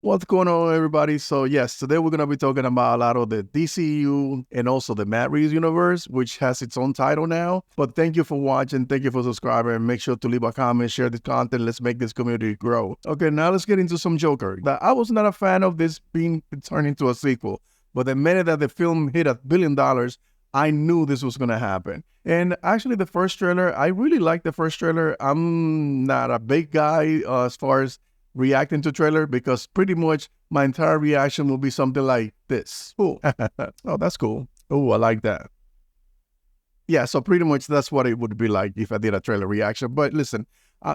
What's going on, everybody? So, yes, today we're going to be talking about a lot of the DCU and also the Matt Reeves universe, which has its own title now. But thank you for watching. Thank you for subscribing. And make sure to leave a comment, share this content. Let's make this community grow. Okay, now let's get into some Joker. I was not a fan of this being turned into a sequel, but the minute that the film hit $1 billion, I knew this was going to happen. And actually, the first trailer, I really liked the first trailer. I'm not a big guy as far as reacting to trailer because pretty much my entire reaction will be something like this. Oh, oh, that's cool. Oh, I like that. Yeah, so pretty much that's what it would be like if I did a trailer reaction. But listen,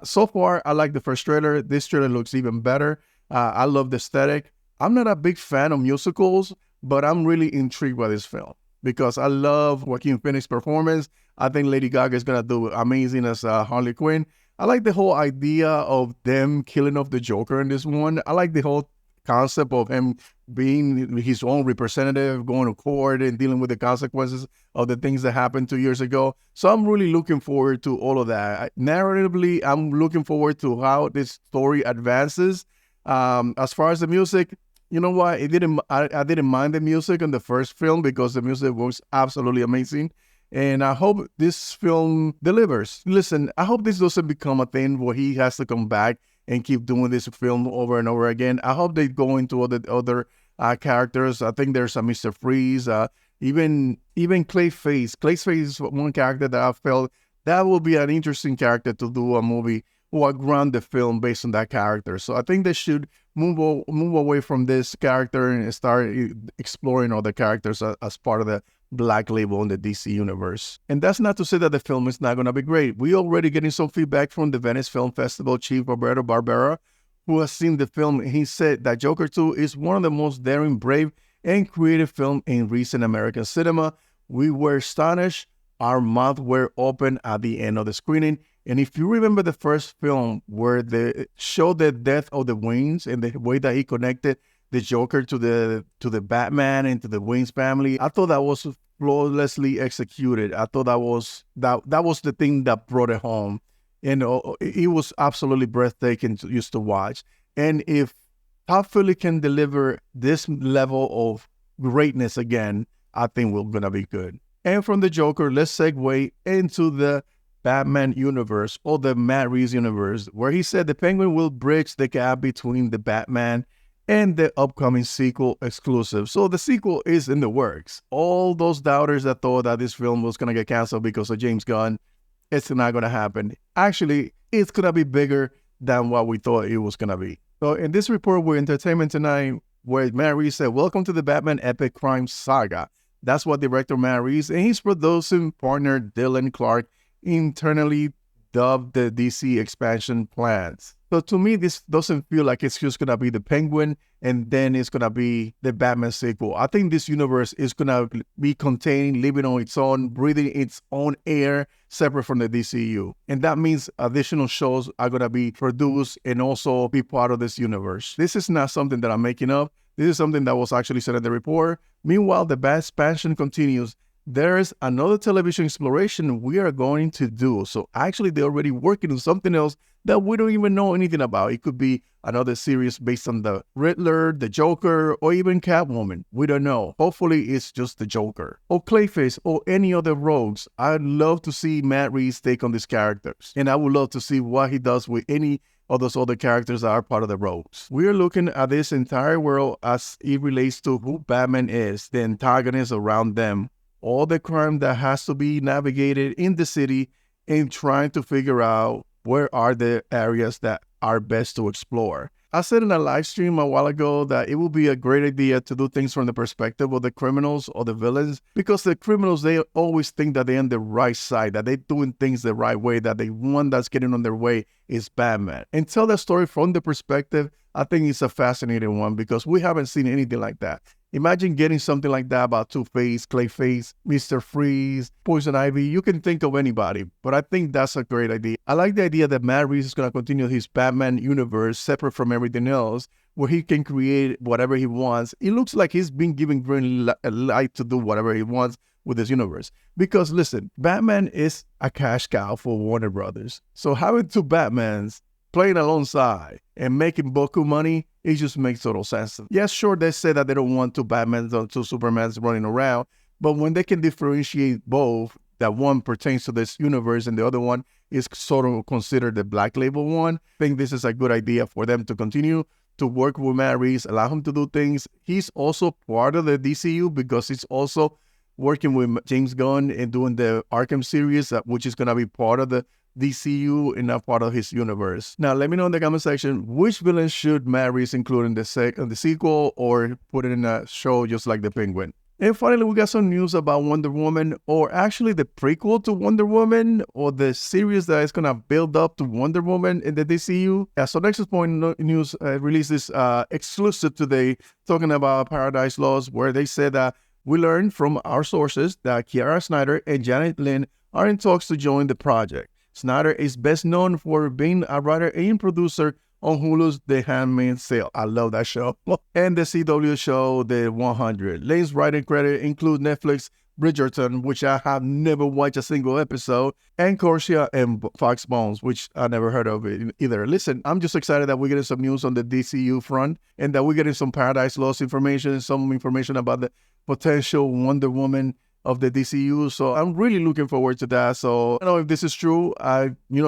so far I like the first trailer. This trailer looks even better. I love the aesthetic. I'm not a big fan of musicals, but I'm really intrigued by this film because I love Joaquin Phoenix's performance. I think Lady Gaga is gonna do amazing as Harley Quinn. I like the whole idea of them killing off the Joker in this one. I like the whole concept of him being his own representative, going to court and dealing with the consequences of the things that happened 2 years ago. So I'm really looking forward to all of that. Narratively, I'm looking forward to how this story advances. As far as the music, you know what? I didn't mind the music in the first film because the music was absolutely amazing. And I hope this film delivers. Listen, I hope this doesn't become a thing where he has to come back and keep doing this film over and over again. I hope they go into other characters. I think there's a Mr. Freeze, even Clayface. Clayface is one character that I felt that would be an interesting character to do a movie or ground the film based on that character. So I think they should move away from this character and start exploring other characters as part of the Black Label in the DC universe. And that's not to say that the film is not going to be great. We already getting some feedback from the Venice Film Festival chief Roberto Barbera, who has seen the film. He said that Joker 2 is one of the most daring, brave, and creative films in recent American cinema. We were astonished. Our mouths were open at the end of the screening. And if you remember the first film where they showed the death of the Waynes and the way that he connected the Joker to the Batman and to the Wayne's family, I thought that was flawlessly executed. I thought that was the thing that brought it home. And it was absolutely breathtaking just to watch. And if Todd Philly can deliver this level of greatness again, I think we're gonna be good. And from the Joker, let's segue into the Batman universe or the Matt Reeves universe, where he said the Penguin will bridge the gap between the Batman and the upcoming sequel exclusive. So the sequel is in the works. All those doubters that thought that this film was going to get canceled because of James Gunn, it's not going to happen. Actually, it's going to be bigger than what we thought it was going to be. So in this report with Entertainment Tonight, where Matt Reeves said, "Welcome to the Batman epic crime saga." That's what director Matt Reeves and his producing partner Dylan Clark internally dubbed the DC expansion plans. So to me, this doesn't feel like it's just gonna be the Penguin and then it's gonna be the Batman sequel. I think this universe is gonna be contained, living on its own, breathing its own air, separate from the DCU. And that means additional shows are gonna be produced and also be part of this universe. This is not something that I'm making up. This is something that was actually said in the report. Meanwhile, the Bat expansion continues. There's another television exploration we are going to do. So actually, they're already working on something else that we don't even know anything about. It could be another series based on the Riddler, the Joker, or even Catwoman. We don't know. Hopefully, it's just the Joker or Clayface or any other rogues. I'd love to see Matt Reeves take on these characters. And I would love to see what he does with any of those other characters that are part of the rogues. We are looking at this entire world as it relates to who Batman is, the antagonists around them, all the crime that has to be navigated in the city, and trying to figure out where are the areas that are best to explore. I said in a live stream a while ago that it would be a great idea to do things from the perspective of the criminals or the villains, because the criminals, they always think that they're on the right side, that they're doing things the right way, that the one that's getting on their way is Batman. And tell that story from the perspective, I think it's a fascinating one because we haven't seen anything like that. Imagine getting something like that about Two-Face, Clayface, Mr. Freeze, Poison Ivy. You can think of anybody, but I think that's a great idea. I like the idea that Matt Reeves is going to continue his Batman universe separate from everything else, where he can create whatever he wants. It looks like he's been given green light to do whatever he wants with this universe. Because listen, Batman is a cash cow for Warner Brothers. So having two Batmans playing alongside and making Boku money, it just makes total sense. Yes, sure, they say that they don't want two Batmans or two Supermans running around, but when they can differentiate both, that one pertains to this universe and the other one is sort of considered the black label one, I think this is a good idea for them to continue to work with Matt Reeves, allow him to do things. He's also part of the DCU because he's also working with James Gunn and doing the Arkham series, which is going to be part of the DCU and not part of his universe. Now, let me know in the comment section, which villain should Matt Reeves include in the sequel or put it in a show just like the Penguin? And finally, we got some news about Wonder Woman, or actually the prequel to Wonder Woman, or the series that is going to build up to Wonder Woman in the DCU. Yeah, so Nexus Point News released this exclusive today talking about Paradise Lost, where they said that we learned from our sources that Kiara Snyder and Janet Lynn are in talks to join the project. Snyder is best known for being a writer and producer on Hulu's The Handmaid's Tale. I love that show. And the CW show, The 100. Lane's writing credit include Netflix Bridgerton, which I have never watched a single episode, and Corsia and Fox Bones, which I never heard of it either. Listen, I'm just excited that we're getting some news on the DCU front and that we're getting some Paradise Lost information, some information about the potential Wonder Woman of the DCU. So I'm really looking forward to that. So I don't know if this is true.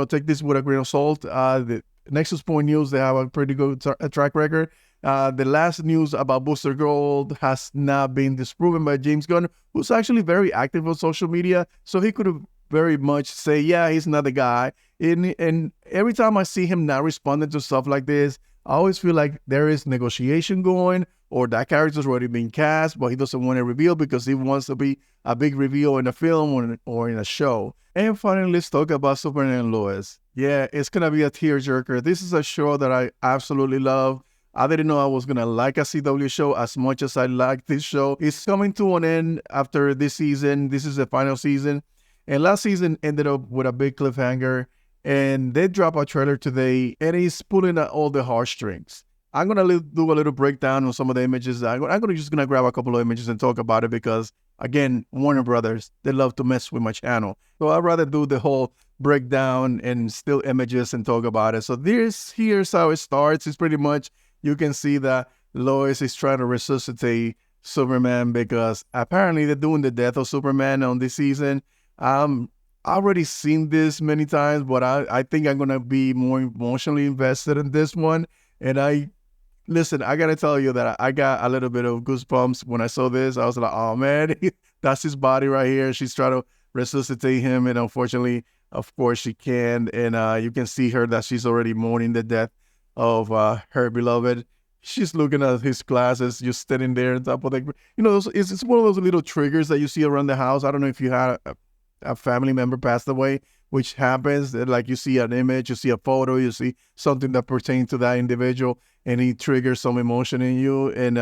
Take this with a grain of salt. The Nexus Point News, they have a pretty good track record. The last news about Booster Gold has not been disproven by James Gunn, who's actually very active on social media. So he could have very much say, yeah, he's not the guy. And every time I see him not responding to stuff like this, I always feel like there is negotiation going, or that character's already been cast, but he doesn't want to reveal because he wants to be a big reveal in a film or in a show. And finally, let's talk about Superman and Lois. Yeah, it's going to be a tearjerker. This is a show that I absolutely love. I didn't know I was going to like a CW show as much as I like this show. It's coming to an end after this season. This is the final season. And last season ended up with a big cliffhanger. And they drop a trailer today, and he's pulling at all the heartstrings. I'm going to do a little breakdown on some of the images. I'm just going to grab a couple of images and talk about it because, again, Warner Brothers, they love to mess with my channel. So I'd rather do the whole breakdown and still images and talk about it. So here's how it starts. It's pretty much, you can see that Lois is trying to resuscitate Superman because apparently they're doing the death of Superman on this season. I've already seen this many times, but I think I'm going to be more emotionally invested in this one. And listen, I got to tell you that I got a little bit of goosebumps when I saw this. I was like, oh man, that's his body right here. She's trying to resuscitate him. And unfortunately, of course she can. And you can see her that she's already mourning the death of her beloved. She's looking at his glasses, just standing there on top of the, it's one of those little triggers that you see around the house. I don't know if you had a family member passed away, which happens, like you see an image, you see a photo, you see something that pertains to that individual, and it triggers some emotion in you, and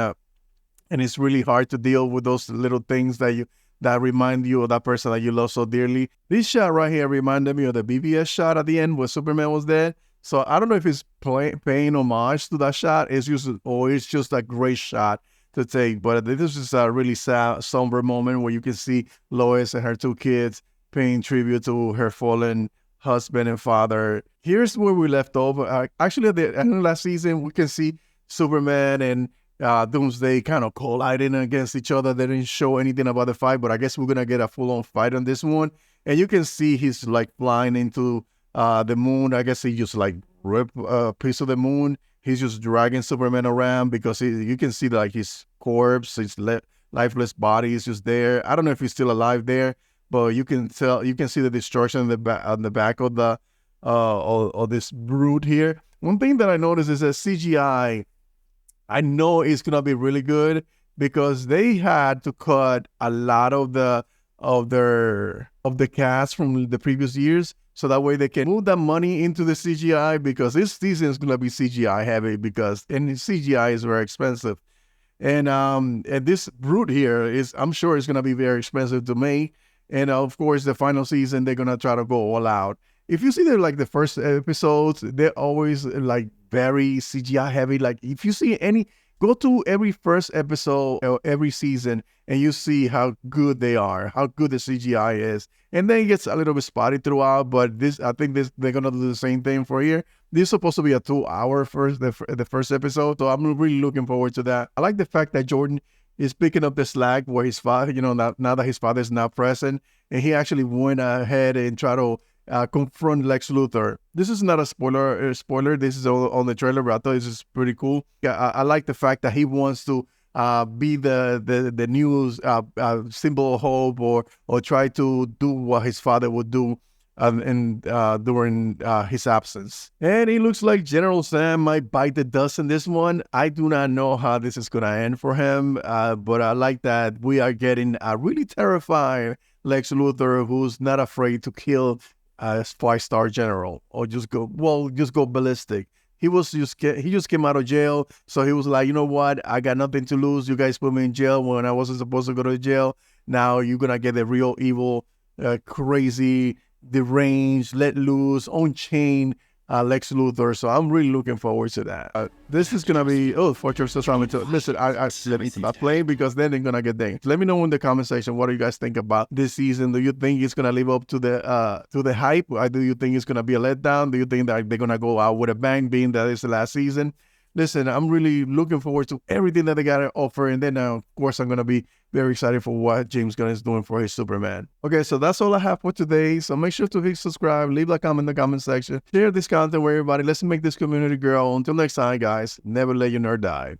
it's really hard to deal with those little things that remind you of that person that you love so dearly. This shot right here reminded me of the BBS shot at the end where Superman was dead. So I don't know if it's paying homage to that shot, it's just a great shot to take, but this is a really sad, somber moment where you can see Lois and her two kids paying tribute to her fallen husband and father. Here's where we left off. Actually, at the end of last season, we can see Superman and Doomsday kind of colliding against each other. They didn't show anything about the fight, but I guess we're going to get a full-on fight on this one. And you can see he's like flying into the moon. I guess he just like ripped a piece of the moon. He's just dragging Superman around because you can see like his corpse, his lifeless body is just there. I don't know if he's still alive there, but you can see the destruction on the back of the of this brute here. One thing that I noticed is that CGI, I know it's gonna be really good because they had to cut a lot of the cast from the previous years, so that way they can move that money into the CGI, because this season is gonna be CGI heavy and CGI is very expensive. And this brute here I'm sure is gonna be very expensive to make. And of course, the final season they're gonna try to go all out. If you see the first episodes, they're always like very CGI heavy. Like if you see any Go to every first episode or every season and you see how good they are, how good the CGI is. And then it gets a little bit spotty throughout, but I think they're gonna do the same thing for here. This is supposed to be a 2-hour the first episode, so I'm really looking forward to that. I like the fact that Jordan is picking up the slack where his father, now that his father is not present, and he actually went ahead and tried to confront Lex Luthor. This is not a spoiler. This is on the trailer, but I thought this is pretty cool. I like the fact that he wants to be the new symbol of hope, or try to do what his father would do during his absence. And it looks like General Sam might bite the dust in this one. I do not know how this is gonna end for him, but I like that we are getting a really terrifying Lex Luthor who's not afraid to kill a 5-star general or just go ballistic. He just came out of jail, so he was like, you know what? I got nothing to lose. You guys put me in jail when I wasn't supposed to go to jail. Now you're gonna get the real evil, crazy, deranged, let loose, on-chain Lex Luthor. So I'm really looking forward to that. This is gonna be Fortress of Solomon. Listen, I let me stop playing because then they're gonna get dinged. Let me know in the comment section what do you guys think about this season. Do you think it's gonna live up to the hype? Or do you think it's gonna be a letdown? Do you think that they're gonna go out with a bang, being that it's the last season? Listen, I'm really looking forward to everything that they got to offer. And then, of course, I'm going to be very excited for what James Gunn is doing for his Superman. Okay, so that's all I have for today. So make sure to hit subscribe, leave a comment in the comment section, share this content with everybody. Let's make this community grow. Until next time, guys, never let your nerd die.